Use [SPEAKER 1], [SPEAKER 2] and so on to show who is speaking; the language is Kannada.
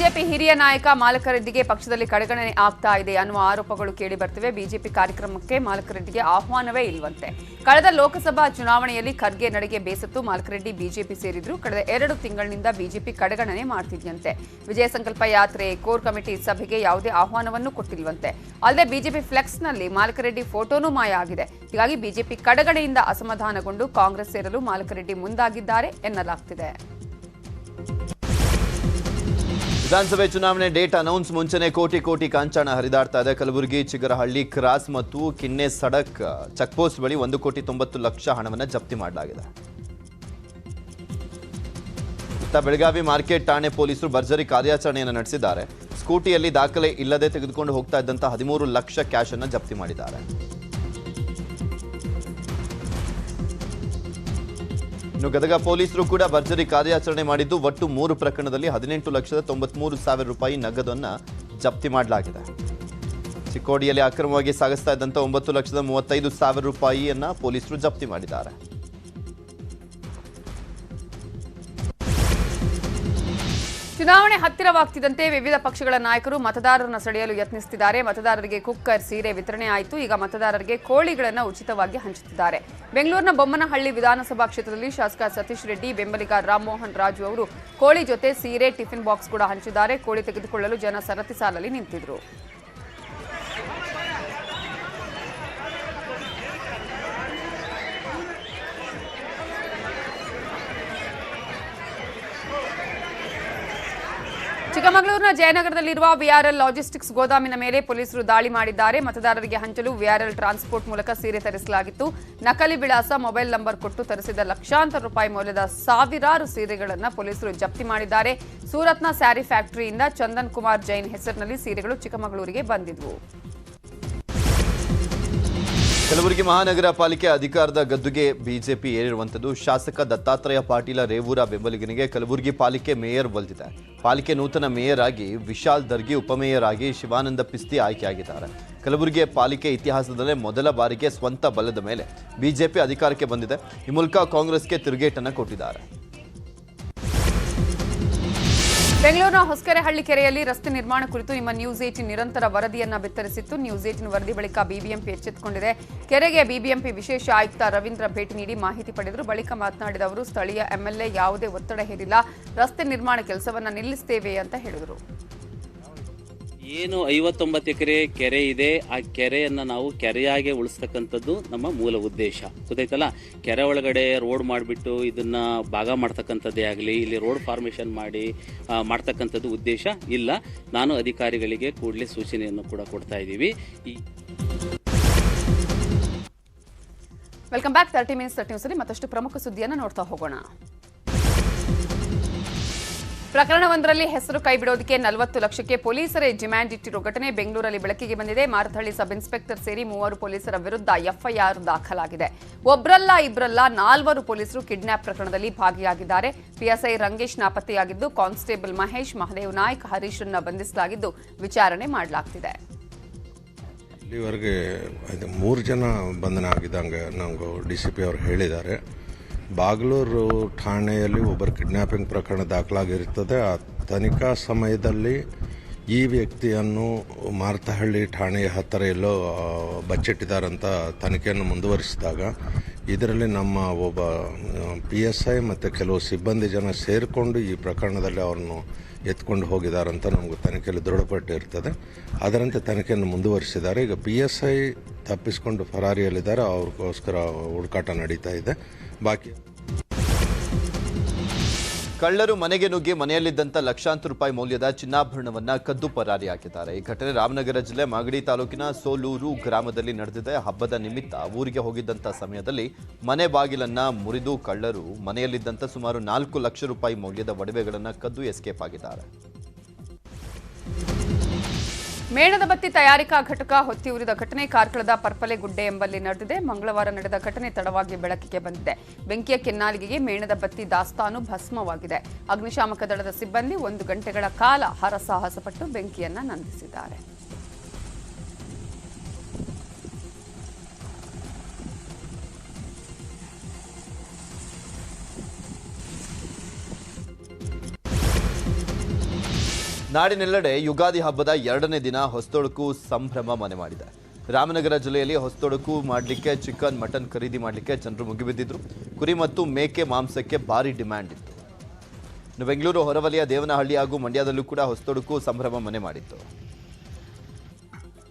[SPEAKER 1] ಬಿಜೆಪಿ ಹಿರಿಯ ನಾಯಕ ಮಾಲಕರೆಡ್ಡಿಗೆ ಪಕ್ಷದಲ್ಲಿ ಕಡೆಗಣನೆ ಆಗ್ತಾ ಇದೆ ಅನ್ನುವ ಆರೋಪಗಳು ಕೇಳಿ ಬರ್ತಿವೆ. ಬಿಜೆಪಿ ಕಾರ್ಯಕ್ರಮಕ್ಕೆ ಮಾಲಕರೆಡ್ಡಿಗೆ ಆಹ್ವಾನವೇ ಇಲ್ವಂತೆ. ಕಳೆದ ಲೋಕಸಭಾ ಚುನಾವಣೆಯಲ್ಲಿ ಖರ್ಗೆ ನಡೆಗೆ ಬೇಸತ್ತು ಮಾಲಕರೆಡ್ಡಿ ಬಿಜೆಪಿ ಸೇರಿದ್ರು. ಕಳೆದ 2 ತಿಂಗಳಿನಿಂದ ಬಿಜೆಪಿ ಕಡೆಗಣನೆ ಮಾಡ್ತಿದ್ಯಂತೆ. ವಿಜಯ ಸಂಕಲ್ಪ ಯಾತ್ರೆ, ಕೋರ್ ಕಮಿಟಿ ಸಭೆಗೆ ಯಾವುದೇ ಆಹ್ವಾನವನ್ನು ಕೊಟ್ಟಿಲ್ವಂತೆ. ಅಲ್ಲದೆ ಬಿಜೆಪಿ ಫ್ಲೆಕ್ಸ್ನಲ್ಲಿ ಮಾಲಕರೆಡ್ಡಿ ಫೋಟೋನೂ ಮಾಯ ಆಗಿದೆ. ಹೀಗಾಗಿ ಬಿಜೆಪಿ ಕಡೆಗಣೆಯಿಂದ ಅಸಮಾಧಾನಗೊಂಡು ಕಾಂಗ್ರೆಸ್ ಸೇರಲು ಮಾಲಕರೆಡ್ಡಿ ಮುಂದಾಗಿದ್ದಾರೆ ಎನ್ನಲಾಗ್ತಿದೆ.
[SPEAKER 2] ವಿಧಾನಸಭೆ ಚುನಾವಣೆ ಡೇಟ್ ಅನೌನ್ಸ್ ಮುಂಚೆನೇ ಕೋಟಿ ಕಾಂಚಾಣ ಹರಿದಾಡ್ತಾ ಇದೆ. ಕಲಬುರಗಿ ಚಿಗರಹಳ್ಳಿ ಕ್ರಾಸ್ ಮತ್ತು ಕಿನ್ನೆ ಸಡಕ್ ಚೆಕ್ಪೋಸ್ಟ್ ಬಳಿ 1,90,00,000 ಹಣವನ್ನು ಜಪ್ತಿ ಮಾಡಲಾಗಿದೆ. ಬೆಳಗಾವಿ ಮಾರ್ಕೆಟ್ ಠಾಣೆ ಪೊಲೀಸರು ಭರ್ಜರಿ ಕಾರ್ಯಾಚರಣೆಯನ್ನು ನಡೆಸಿದ್ದಾರೆ. ಸ್ಕೂಟಿಯಲ್ಲಿ ದಾಖಲೆ ಇಲ್ಲದೆ ತೆಗೆದುಕೊಂಡು ಹೋಗ್ತಾ ಇದ್ದಂತಹ 13 ಲಕ್ಷ ಕ್ಯಾಶ್ ಅನ್ನು ಜಪ್ತಿ ಮಾಡಿದ್ದಾರೆ. ಇನ್ನು ಗದಗ ಪೊಲೀಸರು ಕೂಡ ಭರ್ಜರಿ ಕಾರ್ಯಾಚರಣೆ ಮಾಡಿದ್ದು ಒಟ್ಟು 3 ಪ್ರಕರಣದಲ್ಲಿ 18,93,000 ರೂಪಾಯಿ ನಗದನ್ನು ಜಪ್ತಿ ಮಾಡಲಾಗಿದೆ. ಚಿಕ್ಕೋಡಿಯಲ್ಲಿ ಅಕ್ರಮವಾಗಿ ಸಾಗಿಸ್ತಾ ಇದ್ದಂಥ 9,35,000 ರೂಪಾಯಿಯನ್ನ ಪೊಲೀಸರು ಜಪ್ತಿ ಮಾಡಿದ್ದಾರೆ.
[SPEAKER 1] ಚುನಾವಣೆ ಹತ್ತಿರವಾಗ್ತಿದ್ದಂತೆ ವಿವಿಧ ಪಕ್ಷಗಳ ನಾಯಕರು ಮತದಾರರನ್ನು ಸೆಳೆಯಲು ಯತ್ನಿಸುತ್ತಿದ್ದಾರೆ. ಮತದಾರರಿಗೆ ಕುಕ್ಕರ್, ಸೀರೆ ವಿತರಣೆ ಆಯಿತು. ಈಗ ಮತದಾರರಿಗೆ ಕೋಳಿಗಳನ್ನು ಉಚಿತವಾಗಿ ಹಂಚುತ್ತಿದ್ದಾರೆ. ಬೆಂಗಳೂರಿನ ಬೊಮ್ಮನಹಳ್ಳಿ ವಿಧಾನಸಭಾ ಕ್ಷೇತ್ರದಲ್ಲಿ ಶಾಸಕ ಸತೀಶ್ ರೆಡ್ಡಿ ಬೆಂಬಲಿಗ ರಾಮಮೋಹನ್ ರಾಜು ಅವರು ಕೋಳಿ ಜೊತೆ ಸೀರೆ, ಟಿಫಿನ್ ಬಾಕ್ಸ್ ಕೂಡ ಹಂಚಿದ್ದಾರೆ. ಕೋಳಿ ತೆಗೆದುಕೊಳ್ಳಲು ಜನ ಸರತಿ ಸಾಲಲ್ಲಿ ನಿಂತಿದ್ರು. ಚಿಕ್ಕಮಗಳೂರಿನ ಜಯನಗರದಲ್ಲಿರುವ ವಿಆರ್ಎಲ್ ಲಾಜಿಸ್ಟಿಕ್ಸ್ ಗೋದಾಮಿನ ಮೇಲೆ ಪೊಲೀಸರು ದಾಳಿ ಮಾಡಿದ್ದಾರೆ. ಮತದಾರರಿಗೆ ಹಂಚಲು ವಿಆರ್ಎಲ್ ಟ್ರಾನ್ಸ್ಪೋರ್ಟ್ ಮೂಲಕ ಸೀರೆ ತರಿಸಲಾಗಿತ್ತು. ನಕಲಿ ವಿಳಾಸ, ಮೊಬೈಲ್ ನಂಬರ್ ಕೊಟ್ಟು ತರಿಸಿದ ಲಕ್ಷಾಂತರ ರೂಪಾಯಿ ಮೌಲ್ಯದ ಸಾವಿರಾರು ಸೀರೆಗಳನ್ನು ಪೊಲೀಸರು ಜಪ್ತಿ ಮಾಡಿದ್ದಾರೆ. ಸೂರತ್ನ ಸ್ಯಾರಿ ಫ್ಯಾಕ್ಟರಿಯಿಂದ ಚಂದನ್ ಕುಮಾರ್ ಜೈನ್ ಹೆಸರಿನಲ್ಲಿ ಸೀರೆಗಳು ಚಿಕ್ಕಮಗಳೂರಿಗೆ ಬಂದಿದ್ವು.
[SPEAKER 2] ಕಲಬುರಗಿ ಮಹಾನಗರ ಪಾಲಿಕೆ ಅಧಿಕಾರದ ಗದ್ದುಗೆ ಬಿಜೆಪಿ ಏರಿರುವಂಥದ್ದು. ಶಾಸಕ ದತ್ತಾತ್ರೇಯ ಪಾಟೀಲ ರೇವೂರ ಬೆಂಬಲಿಗನಿಗೆ ಕಲಬುರಗಿ ಪಾಲಿಕೆ ಮೇಯರ್ ಒಲಿದಿದೆ. ಪಾಲಿಕೆ ನೂತನ ಮೇಯರ್ ಆಗಿ ವಿಶಾಲ್ ದರ್ಗಿ, ಉಪಮೇಯರ್ ಆಗಿ ಶಿವಾನಂದ ಪಿಸ್ತಿ ಆಯ್ಕೆಯಾಗಿದ್ದಾರೆ. ಕಲಬುರಗಿ ಪಾಲಿಕೆ ಇತಿಹಾಸದಲ್ಲೇ ಮೊದಲ ಬಾರಿಗೆ ಸ್ವಂತ ಬಲದ ಮೇಲೆ ಬಿಜೆಪಿ ಅಧಿಕಾರಕ್ಕೆ ಬಂದಿದೆ. ಈ ಮೂಲಕ ಕಾಂಗ್ರೆಸ್ಗೆ ತಿರುಗೇಟನ್ನು ಕೊಟ್ಟಿದ್ದಾರೆ.
[SPEAKER 1] ಬೆಂಗಳೂರಿನ ಹೊಸಕೆರೆಹಳ್ಳಿ ಕೆರೆಯಲ್ಲಿ ರಸ್ತೆ ನಿರ್ಮಾಣ ಕುರಿತು ನಿಮ್ಮ ನ್ಯೂಸ್ 18 ನಿರಂತರ ವರದಿಯನ್ನ ಬಿತ್ತರಿಸಿತ್ತು. ನ್ಯೂಸ್ 18 ವರದಿ ಬಳಿಕ ಬಿಬಿಎಂಪಿ ಎಚ್ಚೆತ್ತುಕೊಂಡಿದೆ. ಕೆರೆಗೆ ಬಿಬಿಎಂಪಿ ವಿಶೇಷ ಆಯುಕ್ತ ರವೀಂದ್ರ ಭೇಟಿ ನೀಡಿ ಮಾಹಿತಿ ಪಡೆದರು. ಬಳಿಕ ಮಾತನಾಡಿದ ಅವರು, ಸ್ಥಳೀಯ ಎಂಎಲ್ಎ ಯಾವುದೇ ಒತ್ತಡ ಹೇರಿಲ್ಲ, ರಸ್ತೆ ನಿರ್ಮಾಣ ಕೆಲಸವನ್ನ ನಿಲ್ಲಿಸುತ್ತೇವೆ ಅಂತ ಹೇಳಿದರು.
[SPEAKER 3] ಏನು 59 ಎಕರೆ ಕೆರೆ ಇದೆ, ಆ ಕೆರೆಯನ್ನು ನಾವು ಕೆರೆಯಾಗೆ ಉಳಿಸ್ತಕ್ಕಂಥದ್ದು ನಮ್ಮ ಮೂಲ ಉದ್ದೇಶ. ಗೊತ್ತಾಯ್ತಲ್ಲ. ಕೆರೆ ಒಳಗಡೆ ರೋಡ್ ಮಾಡಿಬಿಟ್ಟು ಇದನ್ನ ಭಾಗ ಮಾಡ್ತಕ್ಕಂಥದ್ದೇ ಆಗಲಿ, ಇಲ್ಲಿ ರೋಡ್ ಫಾರ್ಮೇಷನ್ ಮಾಡಿ ಮಾಡ್ತಕ್ಕಂಥದ್ದು ಉದ್ದೇಶ ಇಲ್ಲ. ನಾನು ಅಧಿಕಾರಿಗಳಿಗೆ ಕೂಡಲೇ ಸೂಚನೆಯನ್ನು ಕೂಡ ಕೊಡ್ತಾ ಇದ್ದೀವಿ.
[SPEAKER 1] Welcome back. 30 ಮಿನಿಟ್ಸ್ ನ್ಯೂಸ್ನಲ್ಲಿ ಮತ್ತಷ್ಟು ಪ್ರಮುಖ ಸುದ್ದಿಯನ್ನು ನೋಡ್ತಾ ಹೋಗೋಣ. ಪ್ರಕರಣವೊಂದರಲ್ಲಿ ಹೆಸರು ಕೈಬಿಡೋದಕ್ಕೆ 40 ಲಕ್ಷಕ್ಕೆ ಪೊಲೀಸರೇ ಡಿಮ್ಯಾಂಡ್ ಇಟ್ಟಿರೋ ಘಟನೆ ಬೆಂಗಳೂರಲ್ಲಿ ಬೆಳಕಿಗೆ ಬಂದಿದೆ. ಮಾರತಹಳ್ಳಿ ಸಬ್ ಇನ್ಸ್ಪೆಕ್ಟರ್ ಸೇರಿ 3 ಪೊಲೀಸರ ವಿರುದ್ಧ ಎಫ್ಐಆರ್ ದಾಖಲಾಗಿದೆ. ಒಬ್ಬರಲ್ಲ ಇಬ್ಬರಲ್ಲ 4 ಪೊಲೀಸರು ಕಿಡ್ನಾಪ್ ಪ್ರಕರಣದಲ್ಲಿ ಭಾಗಿಯಾಗಿದ್ದಾರೆ. ಪಿಎಸ್ಐ ರಂಗೇಶ್ ನಾಪತ್ತೆಯಾಗಿದ್ದು, ಕಾನ್ಸ್ಟೇಬಲ್ ಮಹೇಶ್, ಮಹದೇವ್ ನಾಯ್ಕ್, ಹರೀಶ್ರನ್ನ ಬಂಧಿಸಲಾಗಿದ್ದು ವಿಚಾರಣೆ ಮಾಡಲಾಗ್ತಿದೆ.
[SPEAKER 4] ಇಲ್ಲಿವರೆಗೆ 3 ಜನ ಬಂಧನ ಆಗಿದ್ದಂಗೆ ನಮಗೂ ಡಿಸಿಪಿ ಅವರು ಹೇಳಿದ್ದಾರೆ. ಬಾಗಲೂರು ಠಾಣೆಯಲ್ಲಿ ಒಬ್ಬರು ಕಿಡ್ನ್ಯಾಪಿಂಗ್ ಪ್ರಕರಣ ದಾಖಲಾಗಿರುತ್ತದೆ. ಆ ತನಿಖಾ ಸಮಯದಲ್ಲಿ ಈ ವ್ಯಕ್ತಿಯನ್ನು ಮಾರತಹಳ್ಳಿ ಠಾಣೆಯ ಹತ್ತಿರ ಎಲ್ಲೋ ಬಚ್ಚಿಟ್ಟಿದ್ದಾರಂತ ತನಿಖೆಯನ್ನು ಮುಂದುವರಿಸಿದಾಗ ಇದರಲ್ಲಿ ನಮ್ಮ ಒಬ್ಬ PSI ಮತ್ತು ಕೆಲವು ಸಿಬ್ಬಂದಿ ಜನ ಸೇರಿಕೊಂಡು ಈ ಪ್ರಕರಣದಲ್ಲಿ ಅವ್ರನ್ನು ಎತ್ಕೊಂಡು ಹೋಗಿದ್ದಾರಂತ ನಮಗೂ ತನಿಖೆಯಲ್ಲಿ ದೃಢಪಟ್ಟಿರ್ತದೆ. ಅದರಂತೆ ತನಿಖೆಯನ್ನು ಮುಂದುವರಿಸಿದ್ದಾರೆ. ಈಗ PSI ತಪ್ಪಿಸಿಕೊಂಡು ಫರಾರಿಯಲ್ಲಿದ್ದಾರೆ. ಅವ್ರಿಗೋಸ್ಕರ ಹುಡುಕಾಟ ನಡೀತಾ ಇದೆ. ಬಾಕಿ
[SPEAKER 2] ಕಳ್ಳರು ಮನೆಗೆ ನುಗ್ಗಿ ಮನೆಯಲ್ಲಿದ್ದಂಥ ಲಕ್ಷಾಂತರ ರೂಪಾಯಿ ಮೌಲ್ಯದ ಚಿನ್ನಾಭರಣವನ್ನು ಕದ್ದು ಪರಾರಿಯಾಗಿದ್ದಾರೆ. ಈ ಘಟನೆ ರಾಮನಗರ ಜಿಲ್ಲೆ ಮಾಗಡಿ ತಾಲೂಕಿನ ಸೋಲೂರು ಗ್ರಾಮದಲ್ಲಿ ನಡೆದಿದೆ. ಹಬ್ಬದ ನಿಮಿತ್ತ ಊರಿಗೆ ಹೋಗಿದ್ದಂಥ ಸಮಯದಲ್ಲಿ ಮನೆ ಬಾಗಿಲನ್ನು ಮುರಿದು ಕಳ್ಳರು ಮನೆಯಲ್ಲಿದ್ದಂಥ ಸುಮಾರು 4 ಲಕ್ಷ ರೂಪಾಯಿ ಮೌಲ್ಯದ ಒಡವೆಗಳನ್ನು ಕದ್ದು ಎಸ್ಕೇಪ್ ಆಗಿದ್ದಾರೆ.
[SPEAKER 1] ಮೇಣದ ಬತ್ತಿ ತಯಾರಿಕಾ ಘಟಕ ಹೊತ್ತಿ ಉರಿದ ಘಟನೆ ಕಾರ್ಕಳದ ಪರ್ಪಲೆಗುಡ್ಡೆ ಎಂಬಲ್ಲಿ ನಡೆದಿದೆ. ಮಂಗಳವಾರ ನಡೆದ ಘಟನೆ ತಡವಾಗಿ ಬೆಳಕಿಗೆ ಬಂದಿದೆ. ಬೆಂಕಿಯ ಕೆನ್ನಾಲಿಗೆಗೆ ಮೇಣದ ಬತ್ತಿ ದಾಸ್ತಾನು ಭಸ್ಮವಾಗಿದೆ. ಅಗ್ನಿಶಾಮಕ ದಳದ ಸಿಬ್ಬಂದಿ 1 ಗಂಟೆಗಳ ಕಾಲ ಹರಸಾಹಸ ಪಟ್ಟು ಬೆಂಕಿಯನ್ನು ನಂದಿಸಿದ್ದಾರೆ.
[SPEAKER 2] ನಾಡಿನೆಲ್ಲೆಡೆ ಯುಗಾದಿ ಹಬ್ಬದ 2ನೇ ದಿನ ಹೊಸತೊಡಕು ಸಂಭ್ರಮ ಮನೆ ಮಾಡಿದೆ. ರಾಮನಗರ ಜಿಲ್ಲೆಯಲ್ಲಿ ಹೊಸತೊಡಕು ಮಾಡಲಿಕ್ಕೆ ಚಿಕನ್ ಮಟನ್ ಖರೀದಿ ಮಾಡಲಿಕ್ಕೆ ಜನರು ಮುಗಿಬಿದ್ದಿದ್ರು. ಕುರಿ ಮತ್ತು ಮೇಕೆ ಮಾಂಸಕ್ಕೆ ಭಾರಿ ಡಿಮ್ಯಾಂಡ್ ಇತ್ತು. ಇನ್ನು ಬೆಂಗಳೂರು ಹೊರವಲಯ ದೇವನಹಳ್ಳಿ ಹಾಗೂ ಮಂಡ್ಯದಲ್ಲೂ ಕೂಡ ಹೊಸತೊಡಕು ಸಂಭ್ರಮ ಮನೆ ಮಾಡಿತ್ತು.